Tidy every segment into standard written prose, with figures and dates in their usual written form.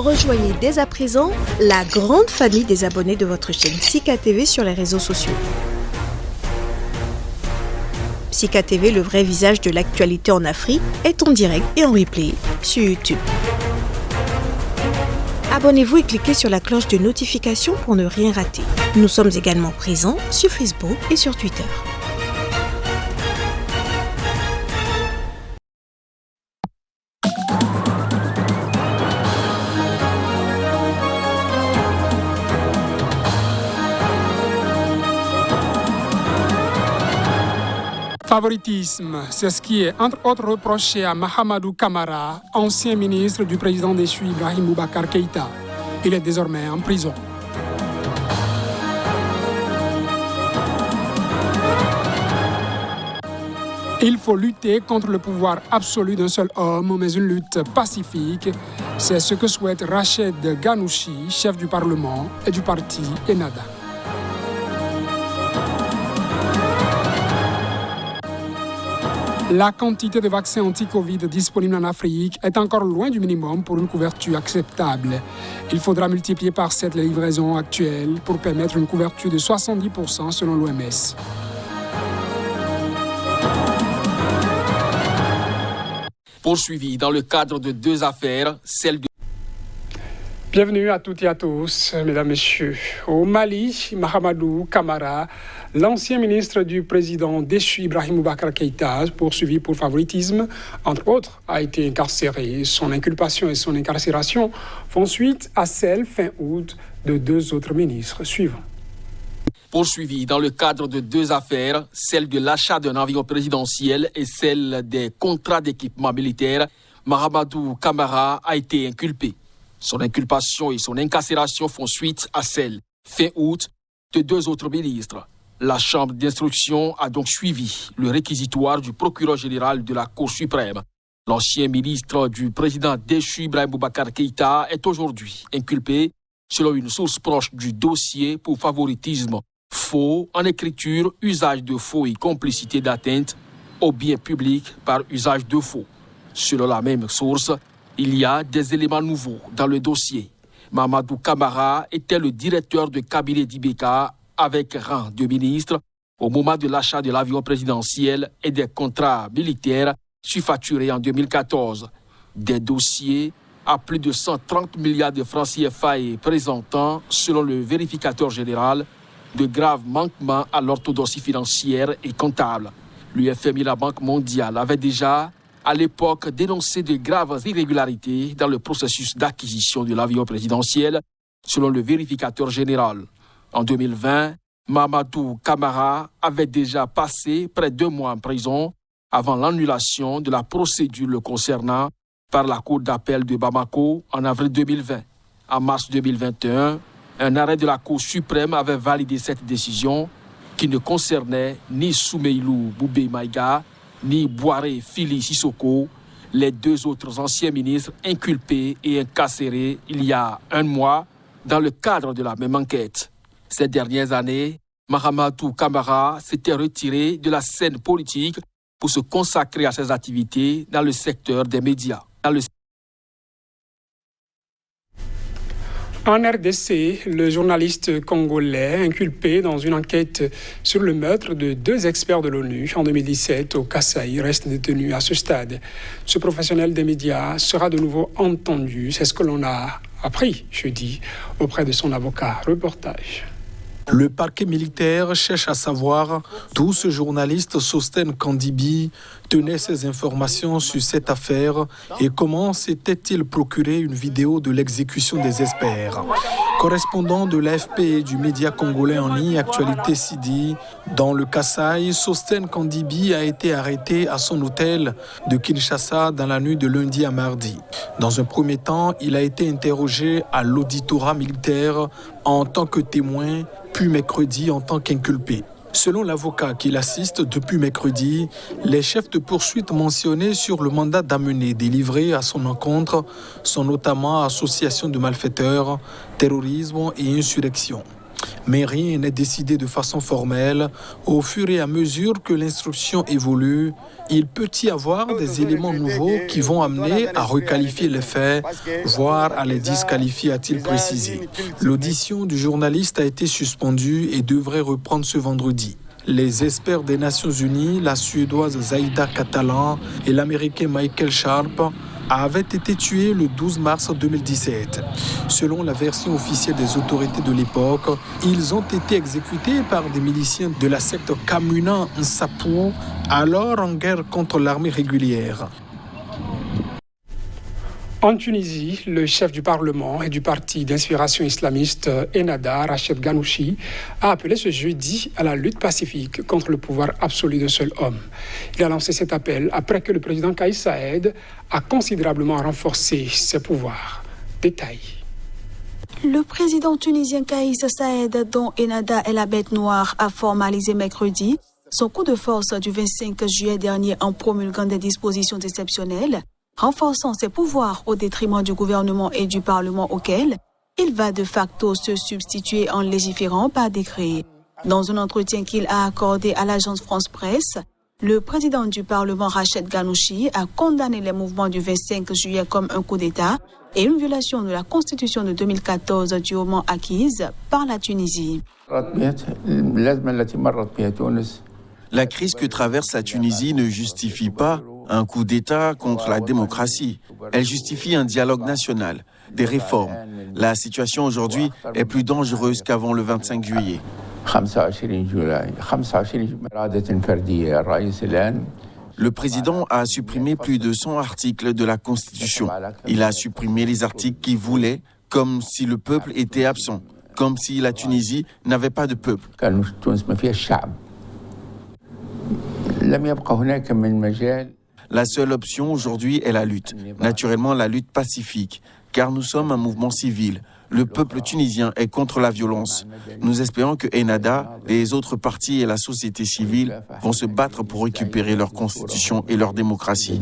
Rejoignez dès à présent la grande famille des abonnés de votre chaîne Sika TV sur les réseaux sociaux. Sika TV, le vrai visage de l'actualité en Afrique, est en direct et en replay sur YouTube. Abonnez-vous et cliquez sur la cloche de notification pour ne rien rater. Nous sommes également présents sur Facebook et sur Twitter. Favoritisme, c'est ce qui est entre autres reproché à Mahamadou Camara, ancien ministre du président déchu Ibrahim Boubacar Keïta. Il est désormais en prison. Il faut lutter contre le pouvoir absolu d'un seul homme, mais une lutte pacifique. C'est ce que souhaite Rached Ghannouchi, chef du Parlement et du parti Ennahda. La quantité de vaccins anti-Covid disponibles en Afrique est encore loin du minimum pour une couverture acceptable. Il faudra multiplier par 7 les livraisons actuelles pour permettre une couverture de 70% selon l'OMS. Poursuivi dans le cadre de deux affaires, celle de... Bienvenue à toutes et à tous, mesdames, messieurs. Au Mali, Mahamadou Camara, l'ancien ministre du président déchu Ibrahim Boubacar Keïta, poursuivi pour favoritisme, entre autres, a été incarcéré. Son inculpation et son incarcération font suite à celle, fin août, de deux autres ministres suivants. Poursuivi dans le cadre de deux affaires, celle de l'achat d'un avion présidentiel et celle des contrats d'équipement militaire, Mahamadou Camara a été inculpé. Son inculpation et son incarcération font suite à celle, fin août, de deux autres ministres. La Chambre d'instruction a donc suivi le réquisitoire du procureur général de la Cour suprême. L'ancien ministre du président déchu Ibrahim Boubacar Keïta est aujourd'hui inculpé, selon une source proche du dossier, pour favoritisme, faux en écriture, usage de faux et complicité d'atteinte aux biens publics par usage de faux. Selon la même source, il y a des éléments nouveaux dans le dossier. Mahamadou Camara était le directeur de cabinet d'Ibeka avec rang de ministre au moment de l'achat de l'avion présidentiel et des contrats militaires surfacturés en 2014. Des dossiers à plus de 130 milliards de francs CFA et présentant, selon le vérificateur général, de graves manquements à l'orthodoxie financière et comptable. L'UFM et la Banque mondiale avaient déjà à l'époque dénoncé de graves irrégularités dans le processus d'acquisition de l'avion présidentiel, selon le vérificateur général. En 2020, Mahamadou Camara avait déjà passé près de 2 mois en prison avant l'annulation de la procédure le concernant par la Cour d'appel de Bamako en avril 2020. En mars 2021, un arrêt de la Cour suprême avait validé cette décision qui ne concernait ni Soumeilou Boubé Maïga ni Boiré Fili Sissoko, les deux autres anciens ministres inculpés et incarcérés il y a 1 mois dans le cadre de la même enquête. Ces dernières années, Mahamadou Camara s'était retiré de la scène politique pour se consacrer à ses activités dans le secteur des médias. En RDC, le journaliste congolais inculpé dans une enquête sur le meurtre de 2 experts de l'ONU en 2017 au Kasaï reste détenu à ce stade. Ce professionnel des médias sera de nouveau entendu. C'est ce que l'on a appris jeudi auprès de son avocat. Reportage. Le parquet militaire cherche à savoir d'où ce journaliste Sostène Kandibi tenait ses informations sur cette affaire et comment s'était-il procuré une vidéo de l'exécution des experts. Correspondant de l'AFP et du média congolais en ligne Actualité Sidi, dans le Kasaï, Sostène Kandibi a été arrêté à son hôtel de Kinshasa dans la nuit de lundi à mardi. Dans un premier temps, il a été interrogé à l'auditorat militaire en tant que témoin, puis mercredi en tant qu'inculpé. Selon l'avocat qui l'assiste depuis mercredi, les chefs de poursuite mentionnés sur le mandat d'amener délivré à son encontre sont notamment association de malfaiteurs, terrorisme et insurrection. Mais rien n'est décidé de façon formelle. Au fur et à mesure que l'instruction évolue, il peut y avoir des éléments nouveaux qui vont amener à requalifier les faits, voire à les disqualifier, a-t-il précisé. L'audition du journaliste a été suspendue et devrait reprendre ce vendredi. Les experts des Nations Unies, la Suédoise Zaida Catalan et l'Américain Michael Sharp, avaient été tués le 12 mars 2017. Selon la version officielle des autorités de l'époque, ils ont été exécutés par des miliciens de la secte Kamuna Nsapu, alors en guerre contre l'armée régulière. En Tunisie, le chef du Parlement et du parti d'inspiration islamiste Ennahda, Rached Ghannouchi, a appelé ce jeudi à la lutte pacifique contre le pouvoir absolu d'un seul homme. Il a lancé cet appel après que le président Kais Saied a considérablement renforcé ses pouvoirs. Détail. Le président tunisien Kais Saied, dont Ennahda est la bête noire, a formalisé mercredi son coup de force du 25 juillet dernier en promulguant des dispositions exceptionnelles, renforçant ses pouvoirs au détriment du gouvernement et du Parlement auquel il va de facto se substituer en légiférant par décret. Dans un entretien qu'il a accordé à l'agence France Presse, le président du Parlement Rached Ghannouchi a condamné les mouvements du 25 juillet comme un coup d'État et une violation de la Constitution de 2014 durement acquise par la Tunisie. La crise que traverse la Tunisie ne justifie pas un coup d'État contre la démocratie. Elle justifie un dialogue national, des réformes. La situation aujourd'hui est plus dangereuse qu'avant le 25 juillet. Le président a supprimé plus de 100 articles de la Constitution. Il a supprimé les articles qu'il voulait, comme si le peuple était absent, comme si la Tunisie n'avait pas de peuple. La seule option aujourd'hui est la lutte. Naturellement, la lutte pacifique, car nous sommes un mouvement civil. Le peuple tunisien est contre la violence. Nous espérons que Ennahda, les autres partis et la société civile vont se battre pour récupérer leur constitution et leur démocratie.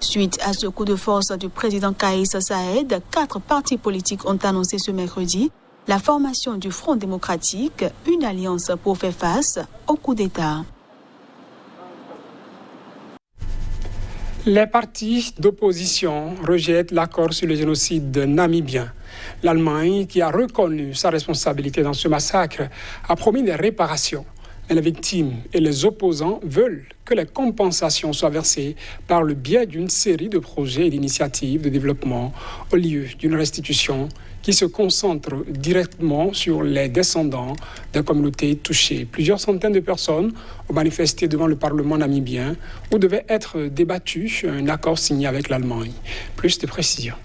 Suite à ce coup de force du président Kais Saied, 4 partis politiques ont annoncé ce mercredi la formation du Front démocratique, une alliance pour faire face au coup d'État. Les partis d'opposition rejettent l'accord sur le génocide namibien. L'Allemagne, qui a reconnu sa responsabilité dans ce massacre, a promis des réparations. Mais les victimes et les opposants veulent que les compensations soient versées par le biais d'une série de projets et d'initiatives de développement au lieu d'une restitution qui se concentre directement sur les descendants des communautés touchées. Plusieurs centaines de personnes ont manifesté devant le Parlement namibien où devait être débattu un accord signé avec l'Allemagne. Plus de précisions.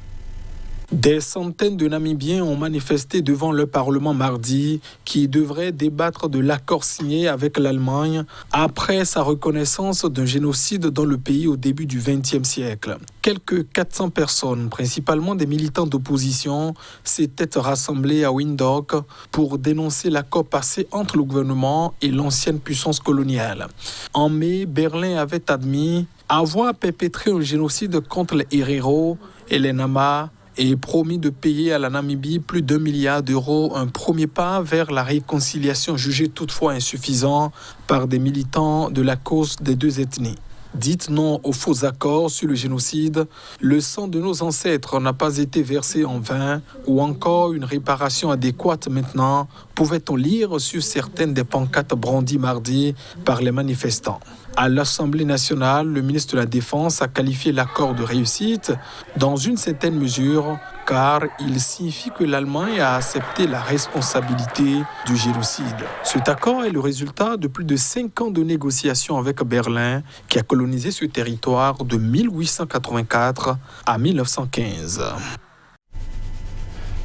Des centaines de Namibiens ont manifesté devant le Parlement mardi qui devrait débattre de l'accord signé avec l'Allemagne après sa reconnaissance d'un génocide dans le pays au début du XXe siècle. Quelques 400 personnes, principalement des militants d'opposition, s'étaient rassemblées à Windhoek pour dénoncer l'accord passé entre le gouvernement et l'ancienne puissance coloniale. En mai, Berlin avait admis avoir perpétré un génocide contre les Herero et les Nama et promis de payer à la Namibie plus d'1 milliard d'euros, un premier pas vers la réconciliation jugée toutefois insuffisant par des militants de la cause des deux ethnies. Dites non aux faux accords sur le génocide, le sang de nos ancêtres n'a pas été versé en vain, ou encore une réparation adéquate maintenant, pouvait-on lire sur certaines des pancartes brandies mardi par les manifestants. À l'Assemblée nationale, le ministre de la Défense a qualifié l'accord de réussite dans une certaine mesure, car il signifie que l'Allemagne a accepté la responsabilité du génocide. Cet accord est le résultat de plus de 5 ans de négociations avec Berlin, qui a colonisé ce territoire de 1884 à 1915.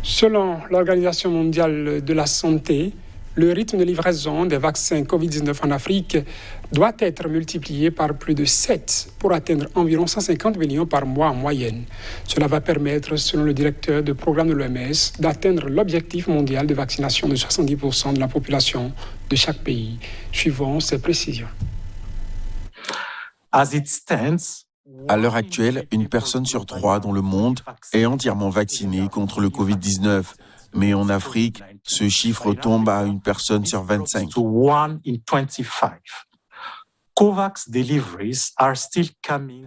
Selon l'Organisation mondiale de la santé, le rythme de livraison des vaccins Covid-19 en Afrique doit être multiplié par plus de 7 pour atteindre environ 150 millions par mois en moyenne. Cela va permettre, selon le directeur de programme de l'OMS, d'atteindre l'objectif mondial de vaccination de 70% de la population de chaque pays. Suivons ces précisions. À l'heure actuelle, une personne sur 3 dans le monde est entièrement vaccinée contre le Covid-19. Mais en Afrique, ce chiffre tombe à une personne sur 25.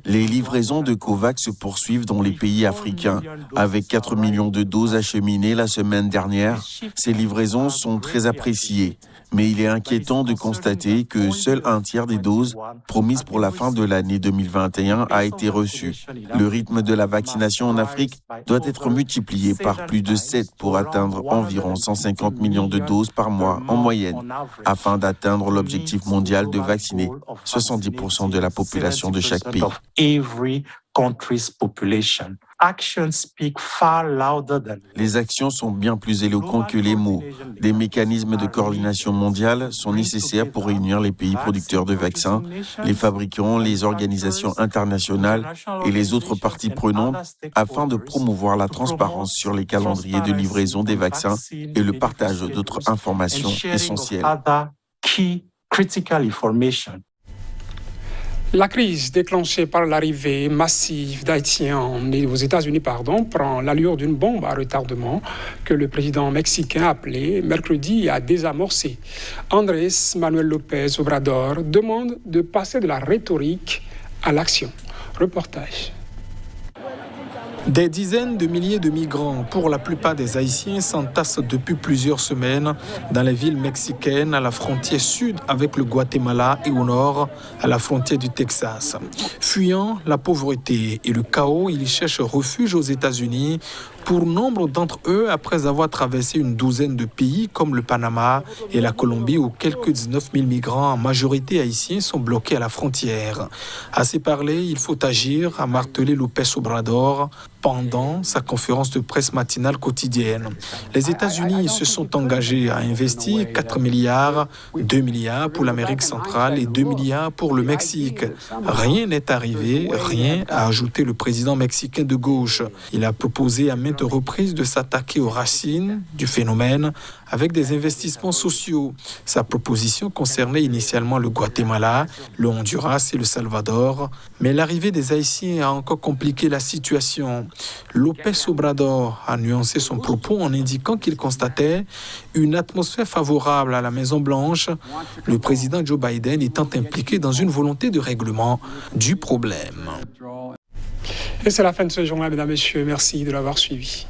Les livraisons de COVAX se poursuivent dans les pays africains. Avec 4 millions de doses acheminées la semaine dernière, ces livraisons sont très appréciées. Mais il est inquiétant de constater que seul un tiers des doses promises pour la fin de l'année 2021 a été reçu. Le rythme de la vaccination en Afrique doit être multiplié par plus de 7 pour atteindre environ 150 millions de doses par mois en moyenne, afin d'atteindre l'objectif mondial de vacciner 70% de la population de chaque pays. Les actions sont bien plus éloquentes que les mots. Des mécanismes de coordination mondiale sont nécessaires pour réunir les pays producteurs de vaccins, les fabricants, les organisations internationales et les autres parties prenantes afin de promouvoir la transparence sur les calendriers de livraison des vaccins et le partage d'autres informations essentielles. La crise déclenchée par l'arrivée massive d'Haïtiens aux États-Unis prend l'allure d'une bombe à retardement que le président mexicain a appelé mercredi à désamorcer. Andrés Manuel López Obrador demande de passer de la rhétorique à l'action. Reportage. Des dizaines de milliers de migrants, pour la plupart des Haïtiens, s'entassent depuis plusieurs semaines dans les villes mexicaines à la frontière sud avec le Guatemala et au nord à la frontière du Texas. Fuyant la pauvreté et le chaos, ils cherchent refuge aux États-Unis. Pour nombre d'entre eux, après avoir traversé une douzaine de pays comme le Panama et la Colombie où quelques 19 000 migrants, en majorité haïtiens, sont bloqués à la frontière. Assez parlé, il faut agir, a martelé López Obrador pendant sa conférence de presse matinale quotidienne. Les États-Unis se sont engagés à investir 4 milliards, 2 milliards pour l'Amérique centrale et 2 milliards pour le Mexique. Rien n'est arrivé, rien, a ajouté le président mexicain de gauche. Il a proposé à maintes reprises de s'attaquer aux racines du phénomène avec des investissements sociaux. Sa proposition concernait initialement le Guatemala, le Honduras et le Salvador, mais l'arrivée des Haïtiens a encore compliqué la situation. López Obrador a nuancé son propos en indiquant qu'il constatait une atmosphère favorable à la Maison-Blanche, le président Joe Biden étant impliqué dans une volonté de règlement du problème. Et c'est la fin de ce journal, mesdames et messieurs. Merci de l'avoir suivi.